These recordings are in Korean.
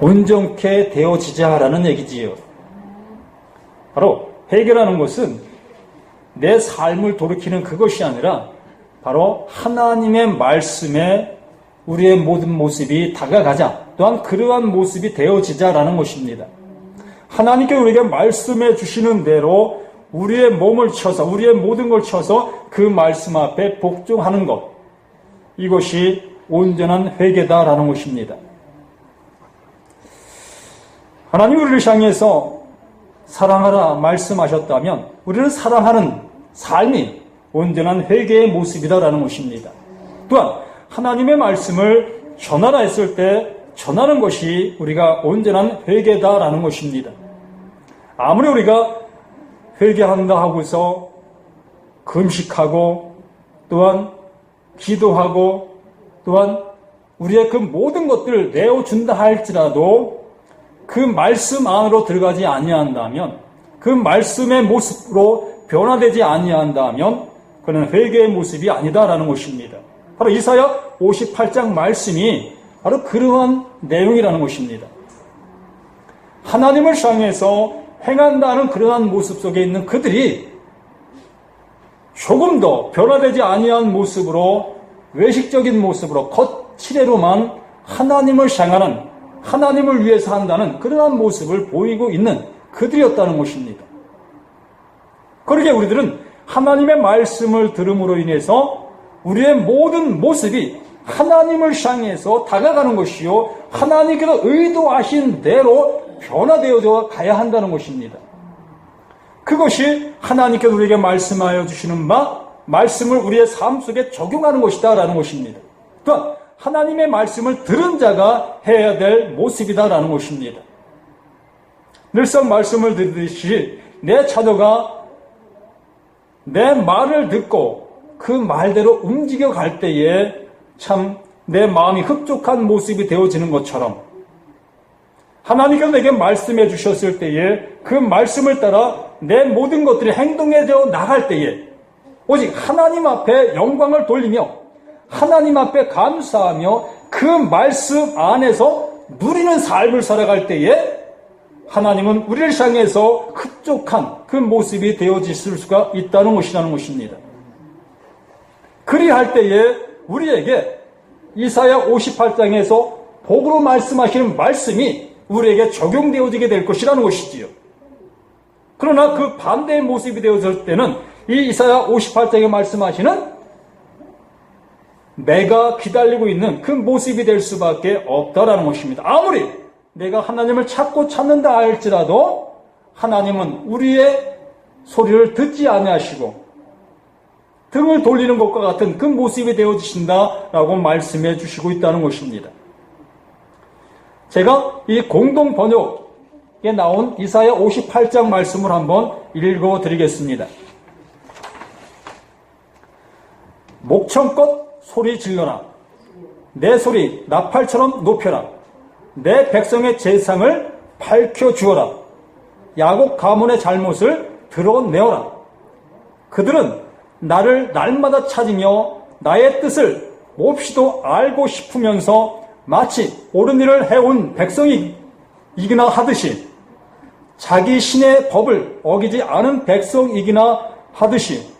온전케 되어지자 하라는 얘기지요. 바로 회개라는 것은 내 삶을 돌이키는 그것이 아니라 바로 하나님의 말씀에 우리의 모든 모습이 다가가자, 또한 그러한 모습이 되어지자라는 것입니다. 하나님께 우리에게 말씀해 주시는 대로 우리의 몸을 쳐서, 우리의 모든 걸 쳐서 그 말씀 앞에 복종하는 것, 이것이 온전한 회개다라는 것입니다. 하나님 우리를 향해서 사랑하라 말씀하셨다면 우리는 사랑하는 삶이 온전한 회개의 모습이다라는 것입니다. 또한 하나님의 말씀을 전하라 했을 때 전하는 것이 우리가 온전한 회개다라는 것입니다. 아무리 우리가 회개한다 하고서 금식하고 또한 기도하고 또한 우리의 그 모든 것들을 내어준다 할지라도 그 말씀 안으로 들어가지 아니한다면, 그 말씀의 모습으로 변화되지 아니한다면 그는 회개의 모습이 아니다라는 것입니다. 바로 이사야 58장 말씀이 바로 그러한 내용이라는 것입니다. 하나님을 향해서 행한다는 그러한 모습 속에 있는 그들이 조금 더 변화되지 아니한 모습으로, 외식적인 모습으로, 겉칠해로만 하나님을 향하는, 하나님을 위해서 한다는 그러한 모습을 보이고 있는 그들이었다는 것입니다. 그러기에 우리들은 하나님의 말씀을 들음으로 인해서 우리의 모든 모습이 하나님을 향해서 다가가는 것이요, 하나님께서 의도하신 대로 변화되어져 가야 한다는 것입니다. 그것이 하나님께서 우리에게 말씀하여 주시는 말씀을 우리의 삶 속에 적용하는 것이다라는 것입니다. 또한 하나님의 말씀을 들은 자가 해야 될 모습이다라는 것입니다. 늘상 말씀을 듣듯이 내 자녀가 내 말을 듣고 그 말대로 움직여 갈 때에 참 내 마음이 흡족한 모습이 되어지는 것처럼 하나님께서 내게 말씀해 주셨을 때에 그 말씀을 따라 내 모든 것들이 행동해져 나갈 때에 오직 하나님 앞에 영광을 돌리며 하나님 앞에 감사하며 그 말씀 안에서 누리는 삶을 살아갈 때에 하나님은 우리를 향해서 흡족한 그 모습이 되어질 수가 있다는 것이라는 것입니다. 그리할 때에 우리에게 이사야 58장에서 복으로 말씀하시는 말씀이 우리에게 적용되어지게 될 것이라는 것이지요. 그러나 그 반대의 모습이 되어질 때는 이 이사야 58장에 말씀하시는 내가 기다리고 있는 그 모습이 될 수밖에 없다라는 것입니다. 아무리 내가 하나님을 찾고 찾는다 할지라도 하나님은 우리의 소리를 듣지 아니하시고 등을 돌리는 것과 같은 그 모습이 되어지신다라고 말씀해 주시고 있다는 것입니다. 제가 이 공동 번역에 나온 이사야 58장 말씀을 한번 읽어드리겠습니다. 목청껏 소리 질러라. 내 소리 나팔처럼 높여라. 내 백성의 재상을 밝혀주어라. 야곱 가문의 잘못을 드러내어라. 그들은 나를 날마다 찾으며 나의 뜻을 몹시도 알고 싶으면서 마치 옳은 일을 해온 백성이기나 하듯이 자기 신의 법을 어기지 않은 백성이기나 하듯이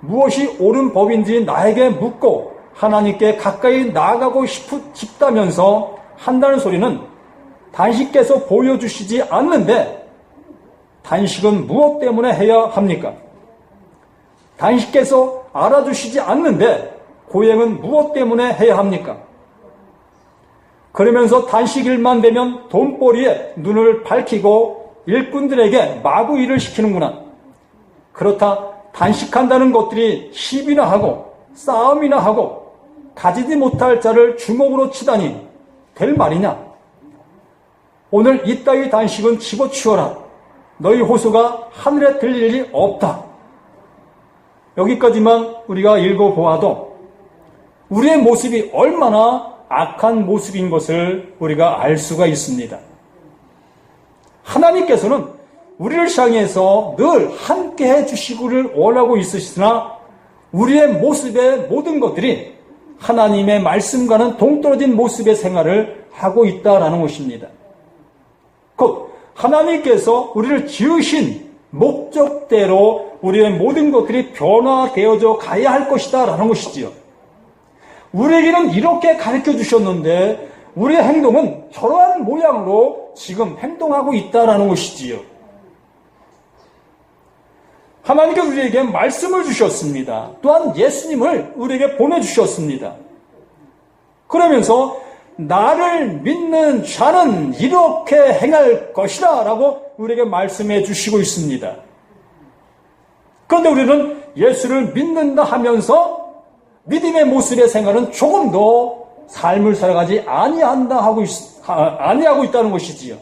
무엇이 옳은 법인지 나에게 묻고 하나님께 가까이 나아가고 싶다면서 한다는 소리는 단식께서 보여주시지 않는데 단식은 무엇 때문에 해야 합니까? 단식께서 알아주시지 않는데 고행은 무엇 때문에 해야 합니까? 그러면서 단식일만 되면 돈벌이에 눈을 밝히고 일꾼들에게 마구 일을 시키는구나. 그렇다 단식한다는 것들이 시비나 하고 싸움이나 하고 가지지 못할 자를 주먹으로 치다니 될 말이냐? 오늘 이따위 단식은 집어치워라. 너희 호소가 하늘에 들릴 일이 없다. 여기까지만 우리가 읽어보아도 우리의 모습이 얼마나 악한 모습인 것을 우리가 알 수가 있습니다. 하나님께서는 우리를 향해서 늘 함께 해주시기를 원하고 있으시나 우리의 모습의 모든 것들이 하나님의 말씀과는 동떨어진 모습의 생활을 하고 있다라는 것입니다. 곧 하나님께서 우리를 지으신 목적대로 우리의 모든 것들이 변화되어져 가야 할 것이다 라는 것이지요. 우리에게는 이렇게 가르쳐 주셨는데 우리의 행동은 저러한 모양으로 지금 행동하고 있다라는 것이지요. 하나님께서 우리에게 말씀을 주셨습니다. 또한 예수님을 우리에게 보내주셨습니다. 그러면서 나를 믿는 자는 이렇게 행할 것이다 라고 우리에게 말씀해 주시고 있습니다. 그런데 우리는 예수를 믿는다 하면서 믿음의 모습의 생활은 조금 더 삶을 살아가지 아니하고 있다는 것이지요.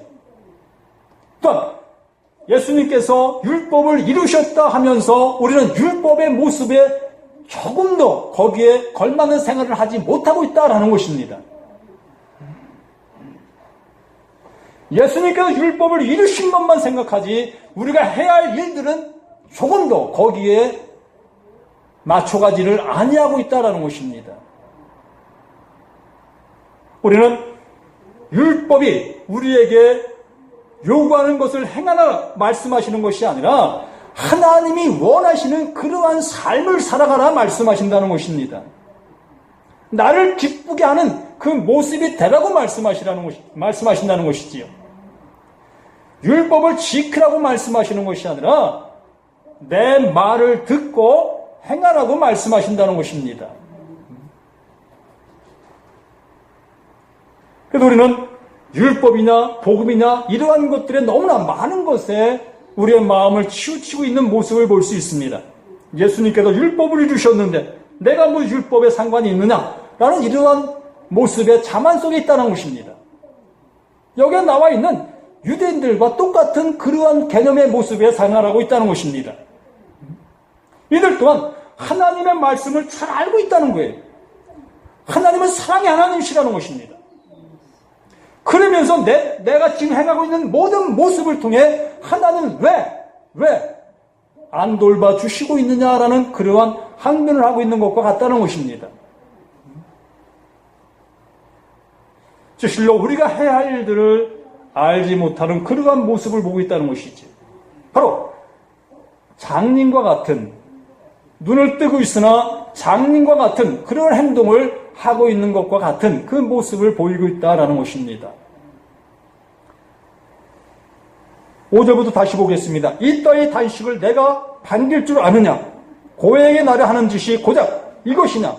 또한 예수님께서 율법을 이루셨다 하면서 우리는 율법의 모습에 조금 더 거기에 걸맞는 생활을 하지 못하고 있다는 것입니다. 예수님께서 율법을 이루신 것만 생각하지 우리가 해야 할 일들은 조금 더 거기에 맞춰가지를 아니하고 있다는 것입니다. 우리는 율법이 우리에게 요구하는 것을 행하라 말씀하시는 것이 아니라 하나님이 원하시는 그러한 삶을 살아가라 말씀하신다는 것입니다. 나를 기쁘게 하는 그 모습이 되라고 말씀하신다는 것이지요. 율법을 지키라고 말씀하시는 것이 아니라 내 말을 듣고 행하라고 말씀하신다는 것입니다. 그래서 우리는 율법이나 복음이나 이러한 것들에 너무나 많은 것에 우리의 마음을 치우치고 있는 모습을 볼 수 있습니다. 예수님께서 율법을 이루셨는데 내가 뭐 율법에 상관이 있느냐라는 이러한 모습의 자만 속에 있다는 것입니다. 여기에 나와 있는 유대인들과 똑같은 그러한 개념의 모습에 살아가고 있다는 것입니다. 이들 또한 하나님의 말씀을 잘 알고 있다는 거예요. 하나님은 사랑의 하나님이시라는 것입니다. 그러면서 내가 지금 행하고 있는 모든 모습을 통해 하나님은 왜 안 돌봐주시고 있느냐라는 그러한 항변을 하고 있는 것과 같다는 것입니다. 실로 우리가 해야 할 일들을 알지 못하는 그러한 모습을 보고 있다는 것이지. 바로 장님과 같은, 눈을 뜨고 있으나 장님과 같은 그런 행동을 하고 있는 것과 같은 그 모습을 보이고 있다는 것입니다. 5절부터 다시 보겠습니다. 이따위 단식을 내가 반길 줄 아느냐? 고액의 날에 하는 짓이 고작 이것이냐?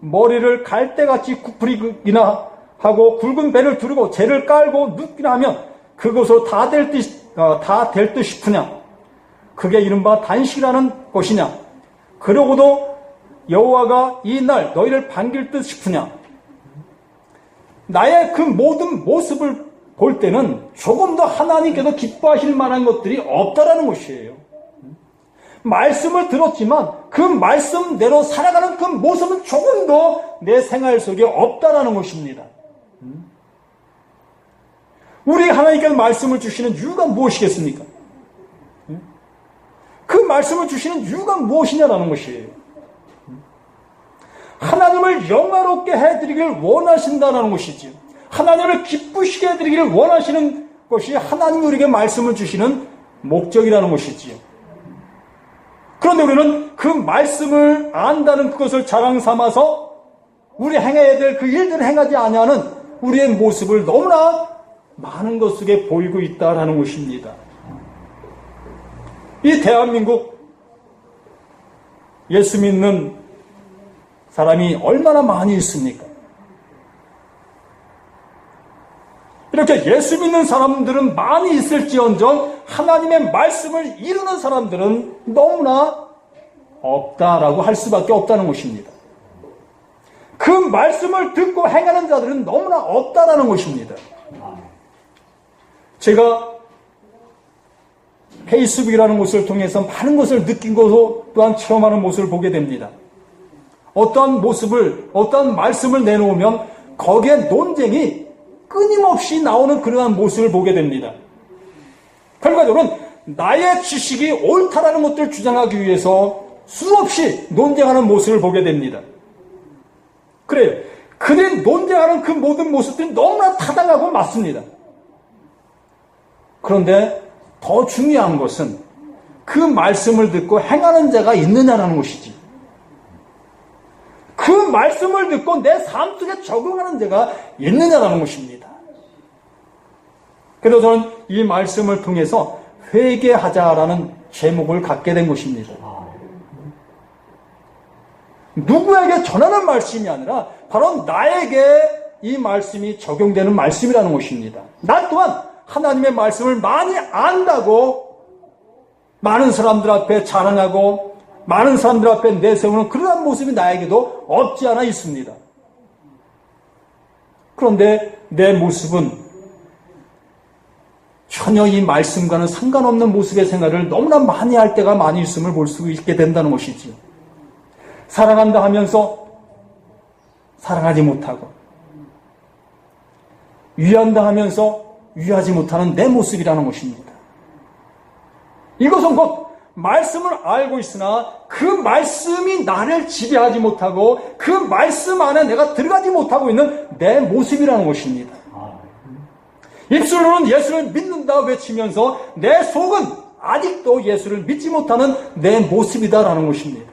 머리를 갈대같이 구부리기나 하고 굵은 배를 두르고 재를 깔고 눕기나 하면 그것으로 다 될 듯 싶으냐? 그게 이른바 단식이라는 것이냐? 그러고도 여호와가 이 날 너희를 반길 듯 싶으냐? 나의 그 모든 모습을 볼 때는 조금 더 하나님께서 기뻐하실 만한 것들이 없다라는 것이에요. 말씀을 들었지만 그 말씀대로 살아가는 그 모습은 조금 더 내 생활 속에 없다라는 것입니다. 우리 하나님께서 말씀을 주시는 이유가 무엇이겠습니까? 그 말씀을 주시는 이유가 무엇이냐라는 것이에요. 하나님을 영화롭게 해드리길 원하신다는 것이지요. 하나님을 기쁘시게 해드리기를 원하시는 것이 하나님이 우리에게 말씀을 주시는 목적이라는 것이지요. 그런데 우리는 그 말씀을 안다는 그것을 자랑 삼아서 우리 행해야 될 그 일들을 행하지 아니하는 우리의 모습을 너무나 많은 것 속에 보이고 있다는 것입니다. 이 대한민국 예수 믿는 사람이 얼마나 많이 있습니까? 이렇게 예수 믿는 사람들은 많이 있을지언정 하나님의 말씀을 이루는 사람들은 너무나 없다라고 할 수밖에 없다는 것입니다. 그 말씀을 듣고 행하는 자들은 너무나 없다라는 것입니다. 제가 페이스북이라는 곳을 통해서 많은 것을 느낀 것으로 또한 체험하는 모습을 보게 됩니다. 어떠한 말씀을 내놓으면 거기에 논쟁이 끊임없이 나오는 그러한 모습을 보게 됩니다. 결과적으로는 나의 지식이 옳다라는 것들을 주장하기 위해서 수없이 논쟁하는 모습을 보게 됩니다. 그래요. 그들이 논쟁하는 그 모든 모습들이 너무나 타당하고 맞습니다. 그런데 더 중요한 것은 그 말씀을 듣고 행하는 자가 있느냐라는 것이지. 그 말씀을 듣고 내 삶 속에 적용하는 자가 있느냐라는 것입니다. 그래서 저는 이 말씀을 통해서 회개하자라는 제목을 갖게 된 것입니다. 누구에게 전하는 말씀이 아니라 바로 나에게 이 말씀이 적용되는 말씀이라는 것입니다. 나 또한 하나님의 말씀을 많이 안다고 많은 사람들 앞에 자랑하고 많은 사람들 앞에 내세우는 그러한 모습이 나에게도 없지 않아 있습니다. 그런데 내 모습은 전혀 이 말씀과는 상관없는 모습의 생활을 너무나 많이 할 때가 많이 있음을 볼 수 있게 된다는 것이지요. 사랑한다 하면서 사랑하지 못하고, 위한다 하면서 위하지 못하는 내 모습이라는 것입니다. 이것은 곧 말씀을 알고 있으나 그 말씀이 나를 지배하지 못하고 그 말씀 안에 내가 들어가지 못하고 있는 내 모습이라는 것입니다. 입술로는 예수를 믿는다 외치면서 내 속은 아직도 예수를 믿지 못하는 내 모습이다라는 것입니다.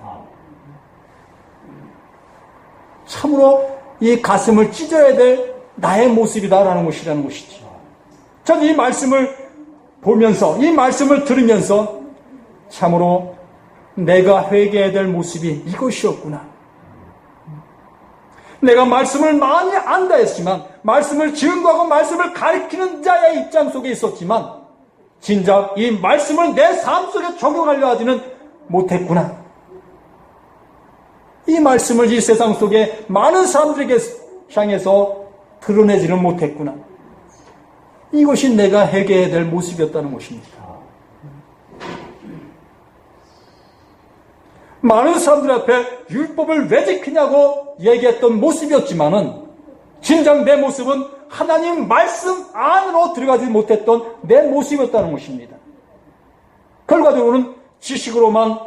참으로 이 가슴을 찢어야 될 나의 모습이다라는 것이죠. 전 이 말씀을 보면서, 이 말씀을 들으면서 참으로 내가 회개해야 될 모습이 이것이었구나. 내가 말씀을 많이 안다 했지만, 말씀을 증거하고 말씀을 가르치는 자의 입장 속에 있었지만, 진작 이 말씀을 내 삶 속에 적용하려 하지는 못했구나. 이 말씀을 이 세상 속에 많은 사람들에게 향해서 드러내지는 못했구나. 이것이 내가 회개해야 될 모습이었다는 것입니다. 많은 사람들 앞에 율법을 왜 지키냐고 얘기했던 모습이었지만은 진작 내 모습은 하나님 말씀 안으로 들어가지 못했던 내 모습이었다는 것입니다. 결과적으로는 지식으로만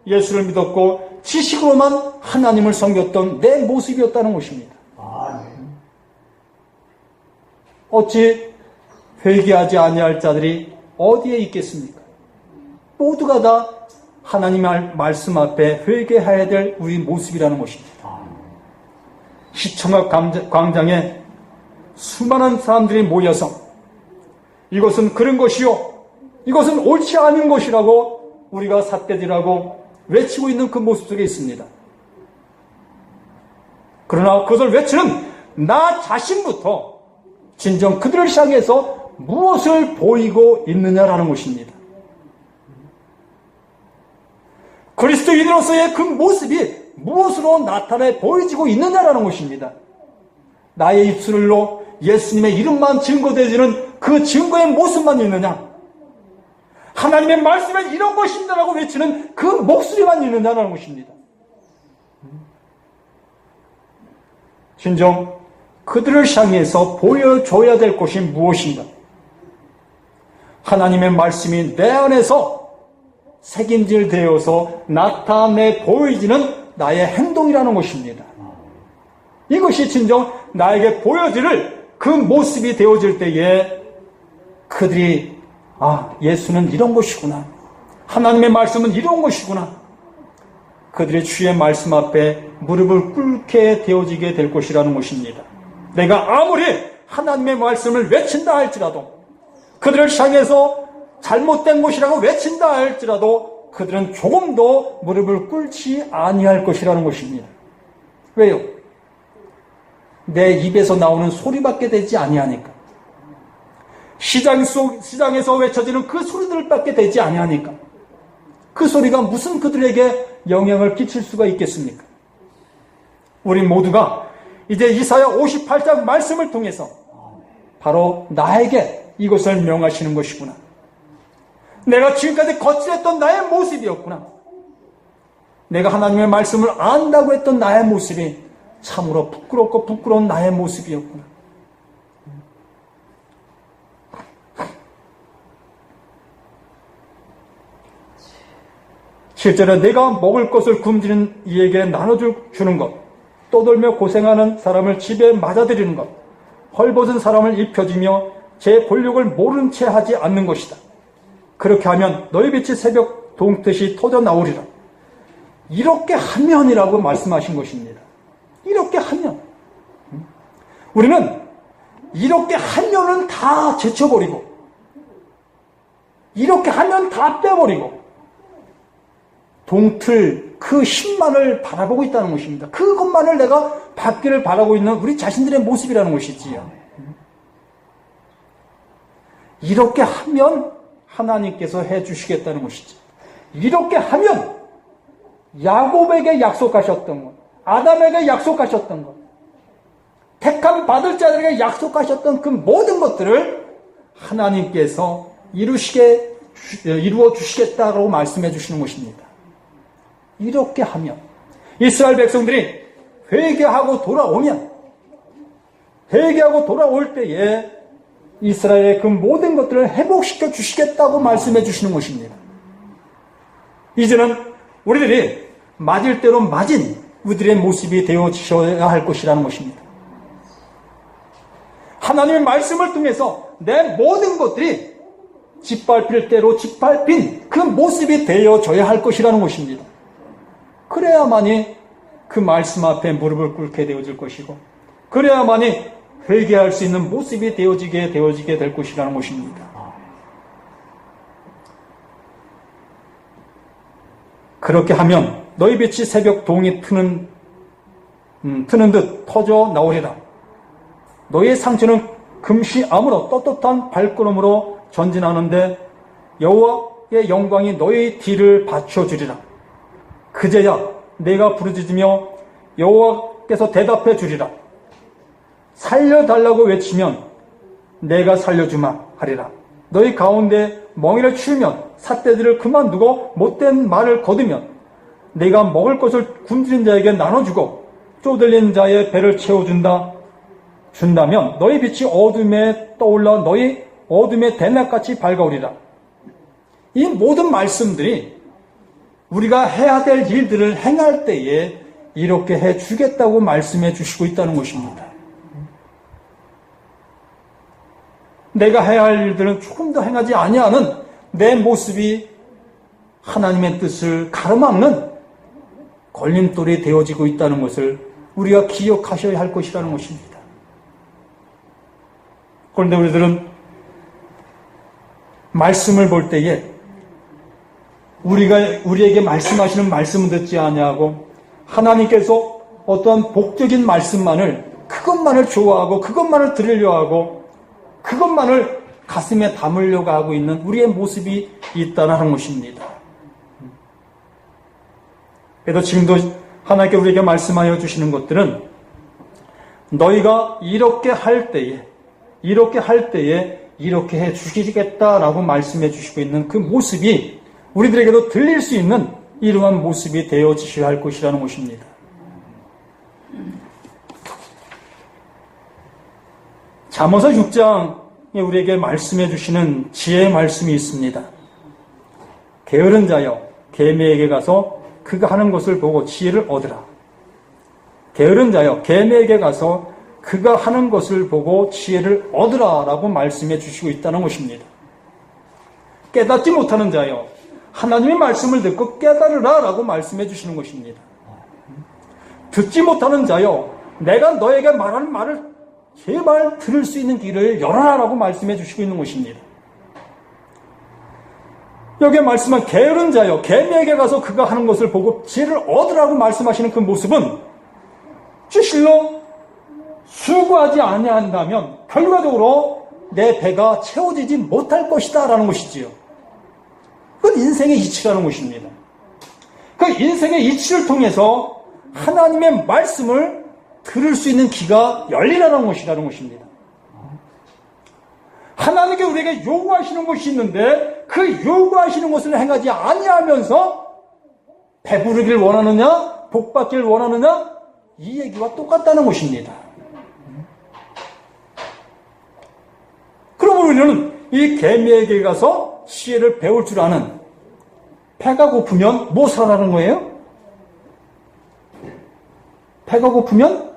예수를 믿었고 지식으로만 하나님을 섬겼던 내 모습이었다는 것입니다. 어찌 회개하지 아니할 자들이 어디에 있겠습니까? 모두가 다 하나님의 말씀 앞에 회개해야 될 우리 모습이라는 것입니다. 시청각 광장에 수많은 사람들이 모여서 이것은 그런 것이요, 이것은 옳지 않은 것이라고 우리가 삿대질하고 외치고 있는 그 모습 속에 있습니다. 그러나 그것을 외치는 나 자신부터 진정 그들을 향해서 무엇을 보이고 있느냐라는 것입니다. 그리스도인으로서의 그 모습이 무엇으로 나타내 보여지고 있느냐라는 것입니다. 나의 입술로 예수님의 이름만 증거되지는 그 증거의 모습만 있느냐? 하나님의 말씀에 이런 것입니다라고 외치는 그 목소리만 있느냐라는 것입니다. 진정 그들을 향해서 보여줘야 될 것이 무엇인가? 하나님의 말씀이 내 안에서 색임질되어서 나타내 보여지는 나의 행동이라는 것입니다. 이것이 진정 나에게 보여질 그 모습이 되어질 때에 그들이 예수는 이런 것이구나, 하나님의 말씀은 이런 것이구나, 그들의 주의 말씀 앞에 무릎을 꿇게 되어지게 될 것이라는 것입니다. 내가 아무리 하나님의 말씀을 외친다 할지라도, 그들을 향해서 잘못된 것이라고 외친다 할지라도 그들은 조금도 무릎을 꿇지 아니할 것이라는 것입니다. 왜요? 내 입에서 나오는 소리밖에 되지 아니하니까. 시장에서 외쳐지는 그 소리들밖에 되지 아니하니까. 그 소리가 무슨 그들에게 영향을 끼칠 수가 있겠습니까? 우리 모두가 이제 이사야 58장 말씀을 통해서 바로 나에게 이것을 명하시는 것이구나. 내가 지금까지 거칠했던 나의 모습이었구나. 내가 하나님의 말씀을 안다고 했던 나의 모습이 참으로 부끄럽고 부끄러운 나의 모습이었구나. 실제로 내가 먹을 것을 굶주린 이에게 나눠주는 것, 떠돌며 고생하는 사람을 집에 맞아들이는 것, 헐벗은 사람을 입혀주며 제 권력을 모른 채 하지 않는 것이다. 그렇게 하면 너희 빛이 새벽 동트시 터져 나오리라. 이렇게 하면이라고 말씀하신 것입니다. 이렇게 하면. 우리는 이렇게 하면은 다 제쳐버리고, 이렇게 하면 다 빼버리고, 동틀 그 힘만을 바라보고 있다는 것입니다. 그것만을 내가 받기를 바라고 있는 우리 자신들의 모습이라는 것이지요. 이렇게 하면 하나님께서 해주시겠다는 것이지. 이렇게 하면 야곱에게 약속하셨던 것, 아담에게 약속하셨던 것, 택함 받을 자들에게 약속하셨던 그 모든 것들을 하나님께서 이루어 주시겠다고 말씀해 주시는 것입니다. 이렇게 하면 이스라엘 백성들이 회개하고 돌아올 때에 이스라엘의 그 모든 것들을 회복시켜 주시겠다고 말씀해 주시는 것입니다. 이제는 우리들이 맞을 대로 맞은 우리들의 모습이 되어지셔야 할 것이라는 것입니다. 하나님의 말씀을 통해서 내 모든 것들이 짓밟힐 대로 짓밟힌 그 모습이 되어져야 할 것이라는 것입니다. 그래야만이 그 말씀 앞에 무릎을 꿇게 되어질 것이고, 그래야만이 회개할 수 있는 모습이 되어지게 될 것이라는 것입니다. 그렇게 하면 너희 빛이 새벽 동이 트는 듯 터져 나오리라. 너희의 상처는 금시 암으로 떳떳한 발걸음으로 전진하는데 여호와의 영광이 너희 뒤를 받쳐주리라. 그제야 내가 부르짖으며 여호와께서 대답해 주리라. 살려달라고 외치면 내가 살려주마 하리라. 너희 가운데 멍에를 치우면 삿대들을 그만두고 못된 말을 거두면 내가 먹을 것을 굶주린 자에게 나눠주고 쪼들린 자의 배를 준다면 너희 빛이 어둠에 떠올라 너희 어둠의 대낮같이 밝아오리라. 이 모든 말씀들이 우리가 해야 될 일들을 행할 때에 이렇게 해주겠다고 말씀해 주시고 있다는 것입니다. 내가 해야 할 일들은 조금 더 행하지 아니하는 내 모습이 하나님의 뜻을 가로막는 걸림돌이 되어지고 있다는 것을 우리가 기억하셔야 할 것이라는 것입니다. 그런데 우리들은 말씀을 볼 때에 우리에게 말씀하시는 말씀은 듣지 아니하고 하나님께서 어떠한 복적인 말씀만을 그것만을 좋아하고 그것만을 들으려 하고 그것만을 가슴에 담으려고 하고 있는 우리의 모습이 있다는 것입니다. 그래도 지금도 하나님께 우리에게 말씀하여 주시는 것들은 너희가 이렇게 할 때에 이렇게 해 주시겠다라고 말씀해 주시고 있는 그 모습이 우리들에게도 들릴 수 있는 이러한 모습이 되어지셔야 할 것이라는 것입니다. 잠언서 6장에 우리에게 말씀해 주시는 지혜의 말씀이 있습니다. 게으른 자여 계매에게 가서 그가 하는 것을 보고 지혜를 얻으라. 게으른 자여 계매에게 가서 그가 하는 것을 보고 지혜를 얻으라 라고 말씀해 주시고 있다는 것입니다. 깨닫지 못하는 자여 하나님의 말씀을 듣고 깨달으라 라고 말씀해 주시는 것입니다. 듣지 못하는 자여 내가 너에게 말하는 말을 제발 들을 수 있는 길을 열어라 라고 말씀해 주시고 있는 것입니다. 여기에 말씀한 게으른 자여 계매에게 가서 그가 하는 것을 보고 지혜를 얻으라고 말씀하시는 그 모습은 실로 수고하지 아니한다면 결과적으로 내 배가 채워지지 못할 것이다 라는 것이지요. 그건 인생의 이치라는 것입니다. 그 인생의 이치를 통해서 하나님의 말씀을 들을 수 있는 귀가 열리라는 것이라는 것입니다. 하나님께 우리에게 요구하시는 것이 있는데 그 요구하시는 것을 행하지 아니하면서 배부르길 원하느냐 복받기를 원하느냐 이 얘기와 똑같다는 것입니다. 그러면 우리는 이 계매에게 가서 지혜를 배울 줄 아는 배가 고프면 무엇을 하라는 거예요? 배가 고프면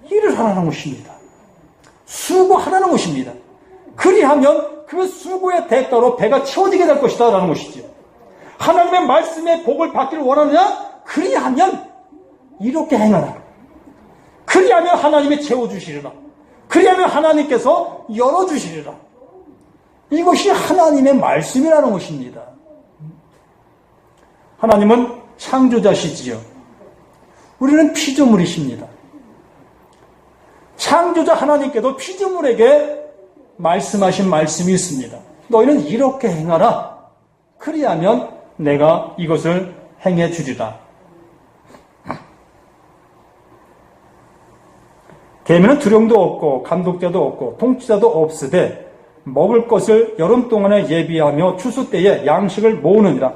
일을 하라는 것입니다. 수고하라는 것입니다. 그리하면 그 수고의 대가로 배가 채워지게 될 것이다 라는 것이죠. 하나님의 말씀에 복을 받기를 원하느냐? 그리하면 이렇게 행하라. 그리하면 하나님이 채워주시리라. 그리하면 하나님께서 열어주시리라. 이것이 하나님의 말씀이라는 것입니다. 하나님은 창조자시지요. 우리는 피조물이십니다. 창조자 하나님께도 피조물에게 말씀하신 말씀이 있습니다. 너희는 이렇게 행하라. 그리하면 내가 이것을 행해 주리라. 개미는 두령도 없고 감독자도 없고 통치자도 없으되 먹을 것을 여름 동안에 예비하며 추수 때에 양식을 모으느니라.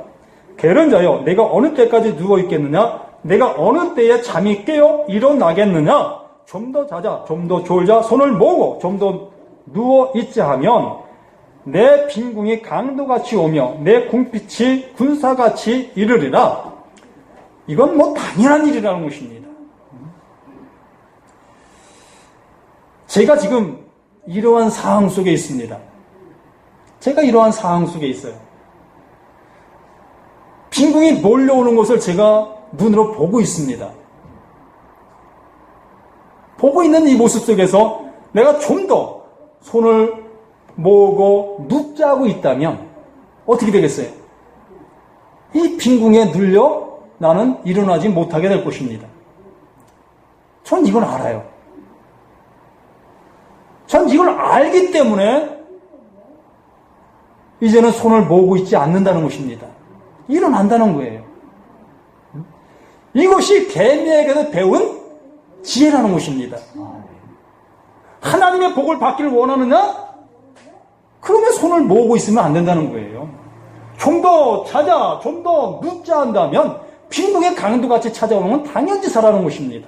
게으른 내가 어느 때까지 누워 있겠느냐? 내가 어느 때에 잠이 깨어 일어나겠느냐? 좀 더 자자, 좀 더 졸자, 손을 모으고 좀 더 누워 있자 하면 내 빈궁이 강도같이 오며 내 궁빛이 군사같이 이르리라. 이건 뭐 당연한 일이라는 것입니다. 제가 지금 이러한 상황 속에 있습니다. 제가 이러한 상황 속에 있어요. 빈궁이 몰려오는 것을 제가 눈으로 보고 있습니다. 보고 있는 이 모습 속에서 내가 좀 더 손을 모으고 눕자고 있다면 어떻게 되겠어요? 이 빈궁에 눌려 나는 일어나지 못하게 될 것입니다. 전 이걸 알아요. 전 이걸 알기 때문에 이제는 손을 모으고 있지 않는다는 것입니다. 일어난다는 거예요. 이것이 개미에게서 배운 지혜라는 것입니다. 하나님의 복을 받기를 원하느냐? 그러면 손을 모으고 있으면 안 된다는 거예요. 좀 더 찾아, 좀 더 눕자 한다면 빈궁의 강도같이 찾아오는 건 당연지사라는 것입니다.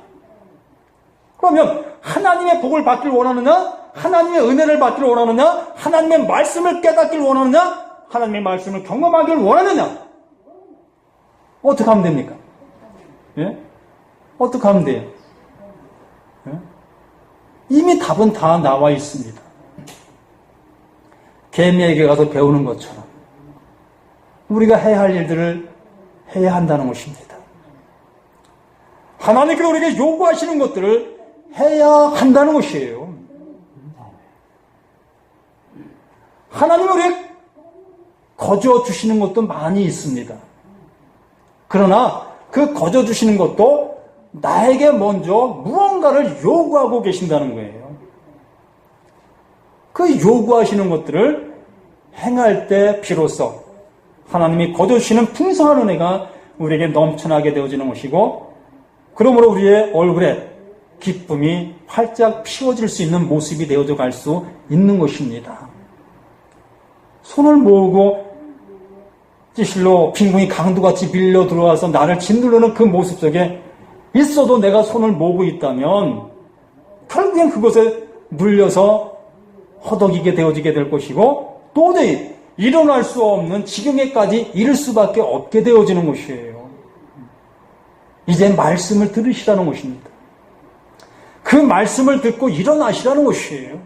그러면 하나님의 복을 받기를 원하느냐? 하나님의 은혜를 받기를 원하느냐? 하나님의 말씀을 깨닫기를 원하느냐? 하나님의 말씀을 경험하기를 원하느냐? 어떻게 하면 됩니까? 예? 어떻게 하면 돼요? 예? 이미 답은 다 나와 있습니다. 개미에게 가서 배우는 것처럼 우리가 해야 할 일들을 해야 한다는 것입니다. 하나님께서 우리에게 요구하시는 것들을 해야 한다는 것이에요. 하나님은 우리에게 거저 주시는 것도 많이 있습니다. 그러나 그 거저 주시는 것도 나에게 먼저 무언가를 요구하고 계신다는 거예요. 그 요구하시는 것들을 행할 때 비로소 하나님이 거저 주시는 풍성한 은혜가 우리에게 넘쳐나게 되어지는 것이고, 그러므로 우리의 얼굴에 기쁨이 활짝 피워질 수 있는 모습이 되어져 갈 수 있는 것입니다. 손을 모으고 찌실로 빈궁이 강도같이 밀려 들어와서 나를 짓누르는 그 모습 속에 있어도 내가 손을 모으고 있다면 결국엔 그것에 물려서 허덕이게 되어지게 될 것이고, 도저히 일어날 수 없는 지경에까지 이를 수밖에 없게 되어지는 것이에요. 이제 말씀을 들으시라는 것입니다. 그 말씀을 듣고 일어나시라는 것이에요.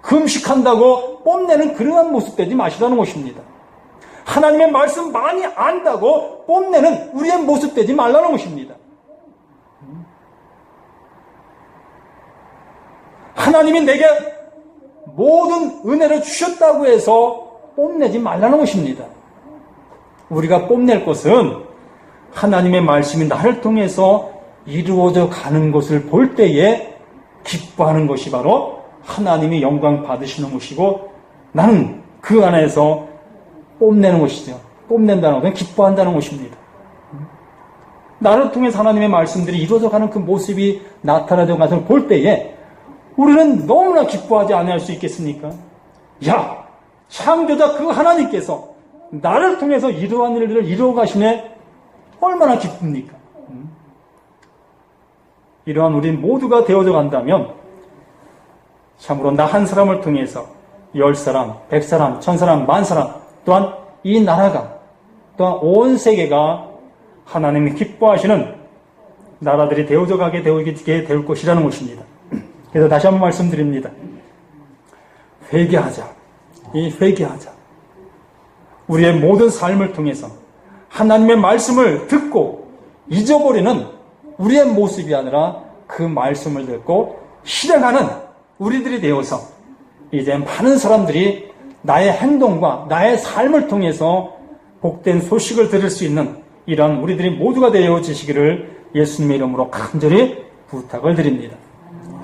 금식한다고 뽐내는 그러한 모습 되지 마시라는 것입니다. 하나님의 말씀 많이 안다고 뽐내는 우리의 모습 되지 말라는 것입니다. 하나님이 내게 모든 은혜를 주셨다고 해서 뽐내지 말라는 것입니다. 우리가 뽐낼 것은 하나님의 말씀이 나를 통해서 이루어져 가는 것을 볼 때에 기뻐하는 것이 바로 하나님이 영광 받으시는 것이고, 나는 그 안에서 뽐내는 것이죠. 뽐낸다는 것은 기뻐한다는 것입니다. 나를 통해서 하나님의 말씀들이 이루어져 가는 그 모습이 나타나는 것을 볼 때에 우리는 너무나 기뻐하지 않을 수 있겠습니까? 야, 창조자 그 하나님께서 나를 통해서 이러한 일들을 이루어 가시네, 얼마나 기쁩니까? 이러한 우리 모두가 되어져 간다면 참으로 나 한 사람을 통해서 10사람, 100사람, 1000사람, 10,000사람, 또한 이 나라가, 또한 온 세계가 하나님이 기뻐하시는 나라들이 되어져 가게 될 것이라는 것입니다. 그래서 다시 한번 말씀드립니다. 회개하자. 회개하자. 우리의 모든 삶을 통해서 하나님의 말씀을 듣고 잊어버리는 우리의 모습이 아니라 그 말씀을 듣고 실행하는 우리들이 되어서 이제 많은 사람들이 나의 행동과 나의 삶을 통해서 복된 소식을 들을 수 있는 이런 우리들이 모두가 되어지시기를 예수님의 이름으로 간절히 부탁을 드립니다.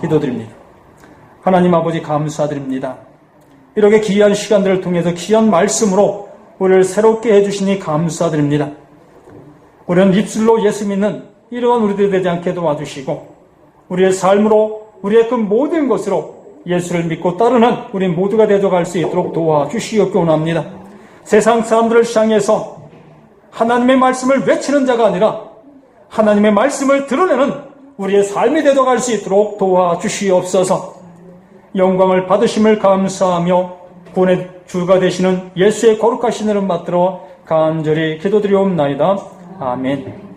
기도드립니다. 하나님 아버지 감사드립니다. 이렇게 귀한 시간들을 통해서 귀한 말씀으로 우리를 새롭게 해주시니 감사드립니다. 우리는 입술로 예수 믿는 이러한 우리들이 되지 않게 도와주시고 우리의 삶으로 우리의 그 모든 것으로 예수를 믿고 따르는 우리 모두가 되어갈 수 있도록 도와주시옵기 원합니다. 세상 사람들을 향해서 하나님의 말씀을 외치는 자가 아니라 하나님의 말씀을 드러내는 우리의 삶이 되어갈 수 있도록 도와주시옵소서. 영광을 받으심을 감사하며 구원의 주가 되시는 예수의 거룩하신 이름 받들어 간절히 기도드리옵나이다. 아멘.